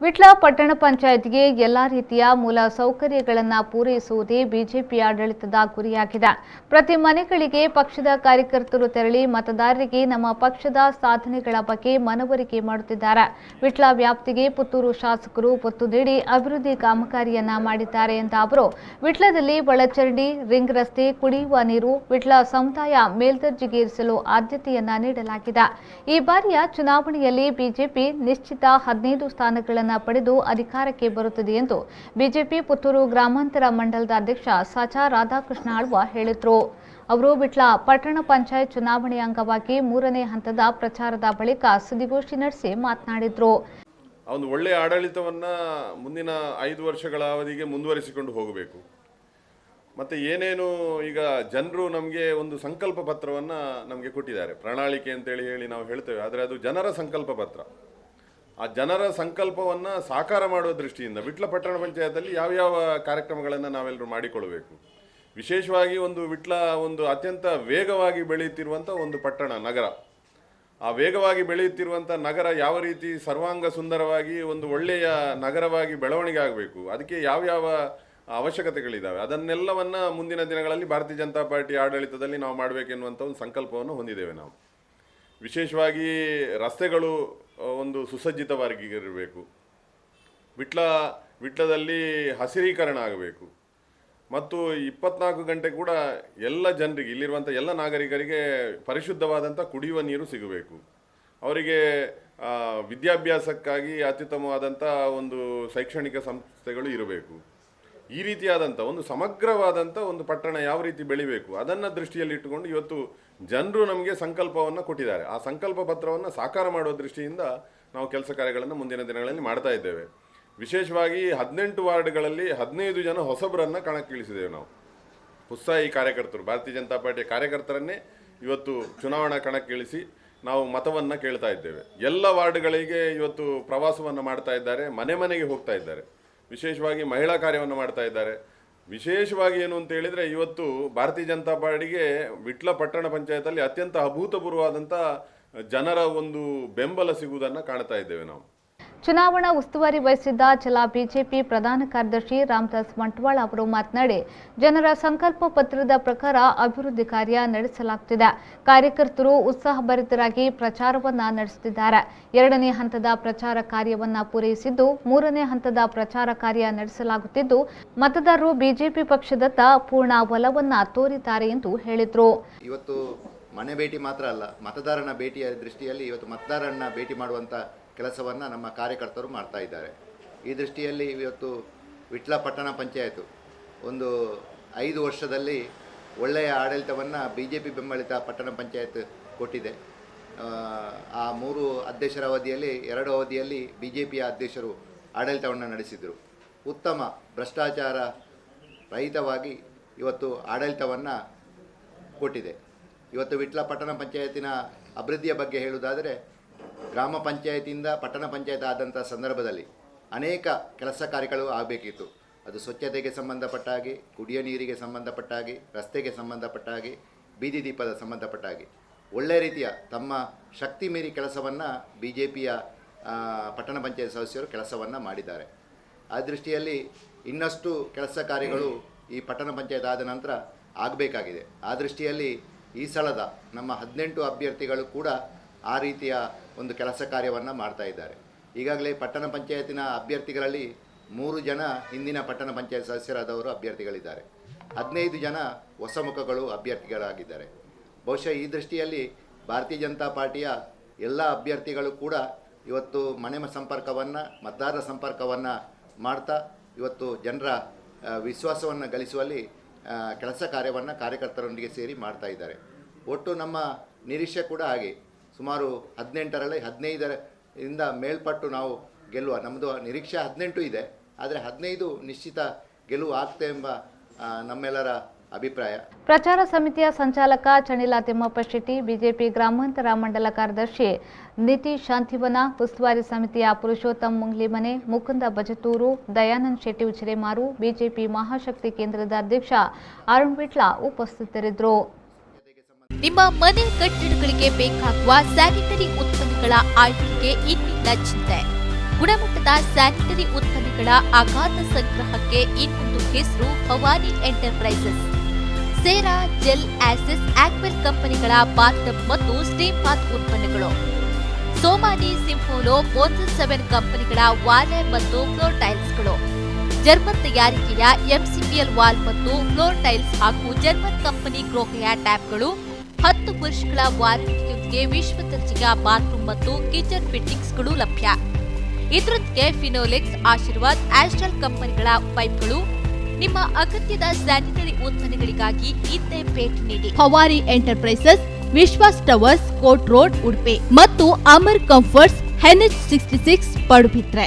ವಿಟ್ಲ ಪಟ್ಟಣ ಪಂಚಾಯತ್ಗೆ ಎಲ್ಲಾ ರೀತಿಯ ಮೂಲ ಸೌಕರ್ಯಗಳನ್ನು ಪೂರೈಸುವುದೇ ಬಿಜೆಪಿ ಆಡಳಿತದ ಗುರಿಯಾಗಿದೆ. ಪ್ರತಿ ಮನೆಗಳಿಗೆ ಪಕ್ಷದ ಕಾರ್ಯಕರ್ತರು ತೆರಳಿ ಮತದಾರರಿಗೆ ನಮ್ಮ ಪಕ್ಷದ ಸಾಧನೆಗಳ ಬಗ್ಗೆ ಮನವರಿಕೆ ಮಾಡುತ್ತಿದ್ದಾರೆ. ವಿಟ್ಲ ವ್ಯಾಪ್ತಿಗೆ ಪುತ್ತೂರು ಶಾಸಕರು ಒತ್ತು ನೀಡಿ ಅಭಿವೃದ್ಧಿ ಕಾಮಗಾರಿಯನ್ನ ಮಾಡಿದ್ದಾರೆ ಎಂದ ಅವರು, ವಿಟ್ಲದಲ್ಲಿ ಒಳಚರಂಡಿ, ರಿಂಗ್ ರಸ್ತೆ, ಕುಡಿಯುವ ನೀರು, ವಿಟ್ಲ ಸಮುದಾಯ ಮೇಲ್ದರ್ಜೆಗೇರಿಸಲು ಆದ್ಯತೆಯನ್ನ ನೀಡಲಾಗಿದೆ. ಈ ಬಾರಿಯ ಚುನಾವಣೆಯಲ್ಲಿ ಬಿಜೆಪಿ ನಿಶ್ಚಿತ 15 ಸ್ಥಾನಗಳನ್ನು ಪಡೆದು ಅಧಿಕಾರಕ್ಕೆ ಬರುತ್ತದೆ ಎಂದು ಬಿಜೆಪಿ ಪುತ್ತೂರು ಗ್ರಾಮಾಂತರ ಮಂಡಲದ ಅಧ್ಯಕ್ಷ ಸಚಾ ರಾಧಾಕೃಷ್ಣ ಆಳ್ವ ಹೇಳಿದರು. ಅವರು ವಿಟ್ಲ ಪಟ್ಟಣ ಪಂಚಾಯತ್ ಚುನಾವಣೆ ಅಂಗವಾಗಿ 3ನೇ ಹಂತದ ಪ್ರಚಾರದ ಬಳಿಕ ಸುದ್ದಿಗೋಷ್ಠಿ ನಡೆಸಿ ಮಾತನಾಡಿದರು. ಒಂದು ಒಳ್ಳೆಯ ಆಡಳಿತವನ್ನ ಮುಂದಿನ 5 ವರ್ಷಗಳ ಅವಧಿಗೆ ಮುಂದುವರಿಸಿಕೊಂಡು ಹೋಗಬೇಕು. ಮತ್ತೆ ಏನೇನು ಈಗ ಜನರು ನಮಗೆ ಒಂದು ಸಂಕಲ್ಪ ಪತ್ರವನ್ನ ನಮಗೆ ಕೊಟ್ಟಿದ್ದಾರೆ, ಪ್ರಣಾಳಿಕೆ ಅಂತೇಳಿ ಹೇಳಿ ನಾವು ಹೇಳ್ತೇವೆ, ಆದರೆ ಅದು ಜನರ ಸಂಕಲ್ಪ ಪತ್ರ. ಆ ಜನರ ಸಂಕಲ್ಪವನ್ನು ಸಾಕಾರ ಮಾಡುವ ದೃಷ್ಟಿಯಿಂದ ವಿಟ್ಲ ಪಟ್ಟಣ ಪಂಚಾಯತಲ್ಲಿ ಯಾವ್ಯಾವ ಕಾರ್ಯಕ್ರಮಗಳನ್ನು ನಾವೆಲ್ಲರೂ ಮಾಡಿಕೊಳ್ಳಬೇಕು. ವಿಶೇಷವಾಗಿ ವಿಟ್ಲ ಅತ್ಯಂತ ವೇಗವಾಗಿ ಬೆಳೆಯುತ್ತಿರುವಂಥ ಒಂದು ಪಟ್ಟಣ ನಗರ. ಆ ವೇಗವಾಗಿ ಬೆಳೆಯುತ್ತಿರುವಂಥ ನಗರ ಯಾವ ರೀತಿ ಸರ್ವಾಂಗ ಸುಂದರವಾಗಿ ಒಂದು ಒಳ್ಳೆಯ ನಗರವಾಗಿ ಬೆಳವಣಿಗೆ ಆಗಬೇಕು, ಅದಕ್ಕೆ ಯಾವ್ಯಾವ ಅವಶ್ಯಕತೆಗಳಿದ್ದಾವೆ, ಅದನ್ನೆಲ್ಲವನ್ನ ಮುಂದಿನ ದಿನಗಳಲ್ಲಿ ಭಾರತೀಯ ಜನತಾ ಪಾರ್ಟಿ ಆಡಳಿತದಲ್ಲಿ ನಾವು ಮಾಡಬೇಕೆನ್ನುವಂಥ ಒಂದು ಸಂಕಲ್ಪವನ್ನು ಹೊಂದಿದ್ದೇವೆ. ನಾವು ವಿಶೇಷವಾಗಿ ರಸ್ತೆಗಳು ಒಂದು ಸುಸಜ್ಜಿತವಾಗಿರಬೇಕು, ವಿಟ್ಲದಲ್ಲಿ ಹಸಿರೀಕರಣ ಆಗಬೇಕು, ಮತ್ತು 24 ಗಂಟೆ ಕೂಡ ಎಲ್ಲ ಜನರಿಗೆ, ಇಲ್ಲಿರುವಂಥ ಎಲ್ಲ ನಾಗರಿಕರಿಗೆ ಪರಿಶುದ್ಧವಾದಂಥ ಕುಡಿಯುವ ನೀರು ಸಿಗಬೇಕು. ಅವರಿಗೆ ವಿದ್ಯಾಭ್ಯಾಸಕ್ಕಾಗಿ ಅತ್ಯುತ್ತಮವಾದಂಥ ಒಂದು ಶೈಕ್ಷಣಿಕ ಸಂಸ್ಥೆಗಳು ಇರಬೇಕು. ಈ ರೀತಿಯಾದಂಥ ಒಂದು ಸಮಗ್ರವಾದಂಥ ಒಂದು ಪಟ್ಟಣ ಯಾವ ರೀತಿ ಬೆಳಿಬೇಕು ಅದನ್ನು ದೃಷ್ಟಿಯಲ್ಲಿಟ್ಟುಕೊಂಡು ಇವತ್ತು ಜನರು ನಮಗೆ ಸಂಕಲ್ಪವನ್ನು ಕೊಟ್ಟಿದ್ದಾರೆ. ಆ ಸಂಕಲ್ಪ ಪತ್ರವನ್ನು ಸಾಕಾರ ಮಾಡುವ ದೃಷ್ಟಿಯಿಂದ ನಾವು ಕೆಲಸ ಕಾರ್ಯಗಳನ್ನು ಮುಂದಿನ ದಿನಗಳಲ್ಲಿ ಮಾಡ್ತಾ ಇದ್ದೇವೆ. ವಿಶೇಷವಾಗಿ 18 ವಾರ್ಡ್ಗಳಲ್ಲಿ 15 ಜನ ಹೊಸಬರನ್ನು ಕಣಕ್ಕಿಳಿಸಿದ್ದೇವೆ. ನಾವು ಉತ್ಸಾಹಿ ಕಾರ್ಯಕರ್ತರು, ಭಾರತೀಯ ಜನತಾ ಪಾರ್ಟಿಯ ಕಾರ್ಯಕರ್ತರನ್ನೇ ಇವತ್ತು ಚುನಾವಣಾ ಕಣಕ್ಕಿಳಿಸಿ ನಾವು ಮತವನ್ನು ಕೇಳ್ತಾ ಇದ್ದೇವೆ. ಎಲ್ಲ ವಾರ್ಡ್ಗಳಿಗೆ ಇವತ್ತು ಪ್ರವಾಸವನ್ನು ಮಾಡ್ತಾ ಇದ್ದಾರೆ, ಮನೆ ಮನೆಗೆ ಹೋಗ್ತಾ ಇದ್ದಾರೆ, ವಿಶೇಷವಾಗಿ ಮಹಿಳಾ ಕಾರ್ಯವನ್ನು ಮಾಡ್ತಾ ಇದ್ದಾರೆ. ವಿಶೇಷವಾಗಿ ಏನು ಅಂತ ಹೇಳಿದರೆ, ಇವತ್ತು ಭಾರತೀಯ ಜನತಾ ಪಾರ್ಟಿಗೆ ವಿಟ್ಲ ಪಟ್ಟಣ ಪಂಚಾಯತಲ್ಲಿ ಅತ್ಯಂತ ಅಭೂತಪೂರ್ವವಾದಂಥ ಜನರ ಒಂದು ಬೆಂಬಲ ಸಿಗುವುದನ್ನು ಕಾಣ್ತಾ ಇದ್ದೇವೆ ನಾವು. ಚುನಾವಣಾ ಉಸ್ತುವಾರಿ ವಹಿಸಿದ್ದ ಜಿಲ್ಲಾ ಬಿಜೆಪಿ ಪ್ರಧಾನ ಕಾರ್ಯದರ್ಶಿ ರಾಮದಾಸ್ ಬಂಟ್ವಾಳ ಅವರು ಮಾತನಾಡಿ, ಜನರ ಸಂಕಲ್ಪ ಪತ್ರದ ಪ್ರಕಾರ ಅಭಿವೃದ್ಧಿ ಕಾರ್ಯ ನಡೆಸಲಾಗುತ್ತಿದೆ. ಕಾರ್ಯಕರ್ತರು ಉತ್ಸಾಹಭರಿತರಾಗಿ ಪ್ರಚಾರವನ್ನ ನಡೆಸುತ್ತಿದ್ದಾರೆ. 2ನೇ ಹಂತದ ಪ್ರಚಾರ ಕಾರ್ಯವನ್ನ ಪೂರೈಸಿದ್ದು 3ನೇ ಹಂತದ ಪ್ರಚಾರ ಕಾರ್ಯ ನಡೆಸಲಾಗುತ್ತಿದ್ದು, ಮತದಾರರು ಬಿಜೆಪಿ ಪಕ್ಷದತ್ತ ಪೂರ್ಣ ಒಲವನ್ನ ತೋರಿದ್ದಾರೆ ಎಂದು ಹೇಳಿದರು. ಇವತ್ತು ಮನೆ ಭೇಟಿ ಮಾತ್ರ ಅಲ್ಲ, ಮತದಾರನ ಭೇಟಿಯ ದೃಷ್ಟಿಯಲ್ಲಿ ಇವತ್ತು ಮತದಾರರನ್ನ ಭೇಟಿ ಮಾಡುವಂಥ ಕೆಲಸವನ್ನು ನಮ್ಮ ಕಾರ್ಯಕರ್ತರು ಮಾಡ್ತಾ ಇದ್ದಾರೆ. ಈ ದೃಷ್ಟಿಯಲ್ಲಿ ಇವತ್ತು ವಿಟ್ಲ ಪಟ್ಟಣ ಪಂಚಾಯತು 5 ವರ್ಷದಲ್ಲಿ ಒಳ್ಳೆಯ ಆಡಳಿತವನ್ನು BJP ಬೆಂಬಲಿತ ಪಟ್ಟಣ ಪಂಚಾಯತ್ ಕೊಟ್ಟಿದೆ. ಆ 3 ಅಧ್ಯಕ್ಷರ ಅವಧಿಯಲ್ಲಿ 2 ಅವಧಿಯಲ್ಲಿ BJPಯ ಅಧ್ಯಕ್ಷರು ಆಡಳಿತವನ್ನು ನಡೆಸಿದರು. ಉತ್ತಮ ಭ್ರಷ್ಟಾಚಾರ ರಹಿತವಾಗಿ ಇವತ್ತು ಆಡಳಿತವನ್ನು ಕೊಟ್ಟಿದೆ. ಇವತ್ತು ವಿಟ್ಲ ಪಟ್ಟಣ ಪಂಚಾಯತಿನ ಅಭಿವೃದ್ಧಿಯ ಬಗ್ಗೆ ಹೇಳುವುದಾದರೆ, ಗ್ರಾಮ ಪಂಚಾಯತಿಯಿಂದ ಪಟ್ಟಣ ಪಂಚಾಯತ್ ಆದಂಥ ಸಂದರ್ಭದಲ್ಲಿ ಅನೇಕ ಕೆಲಸ ಕಾರ್ಯಗಳು ಆಗಬೇಕಿತ್ತು. ಅದು ಸ್ವಚ್ಛತೆಗೆ ಸಂಬಂಧಪಟ್ಟ ಹಾಗೆ, ಕುಡಿಯ ನೀರಿಗೆ ಸಂಬಂಧಪಟ್ಟ ಹಾಗೆ, ರಸ್ತೆಗೆ ಸಂಬಂಧಪಟ್ಟ ಹಾಗೆ, ಬೀದಿ ದೀಪದ ಸಂಬಂಧಪಟ್ಟ ಹಾಗೆ ಒಳ್ಳೆಯ ರೀತಿಯ ತಮ್ಮ ಶಕ್ತಿ ಮೀರಿ ಕೆಲಸವನ್ನು BJPಯ ಪಟ್ಟಣ ಪಂಚಾಯತ್ ಸದಸ್ಯರು ಕೆಲಸವನ್ನು ಮಾಡಿದ್ದಾರೆ. ಆ ದೃಷ್ಟಿಯಲ್ಲಿ ಇನ್ನಷ್ಟು ಕೆಲಸ ಕಾರ್ಯಗಳು ಈ ಪಟ್ಟಣ ಪಂಚಾಯತ್ ಆದ ನಂತರ ಆಗಬೇಕಾಗಿದೆ. ಆ ದೃಷ್ಟಿಯಲ್ಲಿ ಈ ಸಲದ ನಮ್ಮ 18 ಅಭ್ಯರ್ಥಿಗಳು ಕೂಡ ಆ ರೀತಿಯ ಒಂದು ಕೆಲಸ ಕಾರ್ಯವನ್ನು ಮಾಡ್ತಾ ಇದ್ದಾರೆ. ಈಗಾಗಲೇ ಪಟ್ಟಣ ಪಂಚಾಯತಿನ ಅಭ್ಯರ್ಥಿಗಳಲ್ಲಿ 3 ಜನ ಹಿಂದಿನ ಪಟ್ಟಣ ಪಂಚಾಯತ್ ಸದಸ್ಯರಾದವರು ಅಭ್ಯರ್ಥಿಗಳಿದ್ದಾರೆ, 15 ಜನ ಹೊಸ ಮುಖಗಳು ಅಭ್ಯರ್ಥಿಗಳಾಗಿದ್ದಾರೆ. ಬಹುಶಃ ಈ ದೃಷ್ಟಿಯಲ್ಲಿ ಭಾರತೀಯ ಜನತಾ ಪಾರ್ಟಿಯ ಎಲ್ಲ ಅಭ್ಯರ್ಥಿಗಳು ಕೂಡ ಇವತ್ತು ಮನೆ ಸಂಪರ್ಕವನ್ನು, ಮತದಾರರ ಸಂಪರ್ಕವನ್ನು ಮಾಡ್ತಾ ಇವತ್ತು ಜನರ ವಿಶ್ವಾಸವನ್ನು ಗಳಿಸುವಲ್ಲಿ ಕೆಲಸ ಕಾರ್ಯವನ್ನು ಕಾರ್ಯಕರ್ತರೊಂದಿಗೆ ಸೇರಿ ಮಾಡ್ತಾ ಇದ್ದಾರೆ. ಒಟ್ಟು ನಮ್ಮ ನಿರೀಕ್ಷೆ ಕೂಡ ಹಾಗೆ, ಸುಮಾರು 18ರಲ್ಲಿ 15ರಿಂದ ಮೇಲ್ಪಟ್ಟು ನಾವು ಗೆಲ್ಲುವ, ನಮ್ಮದು ನಿರೀಕ್ಷೆ 18 ಇದೆ, ಆದರೆ 15 ನಿಶ್ಚಿತ ಗೆಲುವು ಆಗ್ತದೆ ಎಂಬ ನಮ್ಮೆಲ್ಲರ ಅಭಿಪ್ರಾಯ. ಪ್ರಚಾರ ಸಮಿತಿಯ ಸಂಚಾಲಕ ಚಣಿಲ ತಿಮ್ಮಪ್ಪ ಶೆಟ್ಟಿ, ಬಿಜೆಪಿ ಗ್ರಾಮಾಂತರ ಮಂಡಲ ಕಾರ್ಯದರ್ಶಿ ನಿತಿ ಶಾಂತಿವನ, ಉಸ್ತುವಾರಿ ಸಮಿತಿಯ ಪುರುಷೋತ್ತಮ್ ಮುಂಗ್ಲಿಮನೆ, ಮುಕುಂದ ಬಜತೂರು, ದಯಾನಂದ್ ಶೆಟ್ಟಿ ಉಚಿರೆಮಾರು, ಬಿಜೆಪಿ ಮಹಾಶಕ್ತಿ ಕೇಂದ್ರದ ಅಧ್ಯಕ್ಷ ಅರುಣ್ ವಿಟ್ಲ ಉಪಸ್ಥಿತರಿದ್ದರು. ನಿಮ್ಮ ಮನೆ ಕಟ್ಟಡಗಳಿಗೆ ಬೇಕಾಗುವ ಸ್ಯಾನಿಟರಿ ಉತ್ಪನ್ನಗಳ ಆಯ್ಕೆಗೆ ಇನ್ನಿಲ್ಲ ಚಿಂತೆ. ಗುಣಮಟ್ಟದ ಸ್ಯಾನಿಟರಿ ಉತ್ಪನ್ನಗಳ ಅಗಾಧ ಸಂಗ್ರಹಕ್ಕೆ ಇನ್ನೊಂದು ಹೆಸರು ಭವಾನಿ ಎಂಟರ್ಪ್ರೈಸಸ್. ಸೇರಾ, ಜೆಲ್, ಆಸಿಸ್, ಆಕ್ವೆಲ್ ಕಂಪನಿಗಳ ಬಾತ್ ಮತ್ತು ಸ್ಟೀಮ್ ಬಾತ್ ಉತ್ಪನ್ನಗಳು. ಸೋಮಾನಿ, ಸಿಂಫೋಲೋ, ಮೋಸಸ್ 7 ಕಂಪನಿಗಳ ವಾಲ್ ಮತ್ತು ಫ್ಲೋರ್ ಟೈಲ್ಸ್ಗಳು. ಜರ್ಮನ್ ತಯಾರಿಕೆಯ ಎಂಸಿಪಿಎಲ್ ವಾಲ್ ಮತ್ತು ಫ್ಲೋರ್ ಟೈಲ್ಸ್ ಹಾಗೂ ಜರ್ಮನ್ ಕಂಪನಿ ಗ್ರೋಹೆಯ ಟ್ಯಾಪ್ಗಳು. 10 ವರ್ಷಗಳ ವಾರಂಟಿಯೊಂದಿಗೆ ವಿಶ್ವ ದರ್ಜೆಯ ಬಾತ್ರೂಮ್ ಮತ್ತು ಕಿಚನ್ ಫಿಟ್ಟಿಂಗ್ಸ್ಗಳು ಲಭ್ಯ. ಇದರೊಂದಿಗೆ ಫಿನೋಲೆಕ್ಸ್, ಆಶೀರ್ವಾದ್, ಆಸ್ಟ್ರಲ್ ಕಂಪನಿಗಳ ಪೈಪ್ಗಳು. ನಿಮ್ಮ ಅಗತ್ಯದ ಸ್ಯಾನಿಟರಿ ಉತ್ಪನ್ನಗಳಿಗಾಗಿ ಹಿಂದೆ ಭೇಟಿ ನೀಡಿ. ಭವಾನಿ ಎಂಟರ್ಪ್ರೈಸಸ್, ವಿಶ್ವಾಸ್ ಟವರ್ಸ್, ಕೋರ್ಟ್ ರೋಡ್, ಉಡುಪಿ ಮತ್ತು ಅಮರ್ ಕಂಫರ್ಟ್ಸ್, NH66 ಪಡುಬಿದ್ರೆ.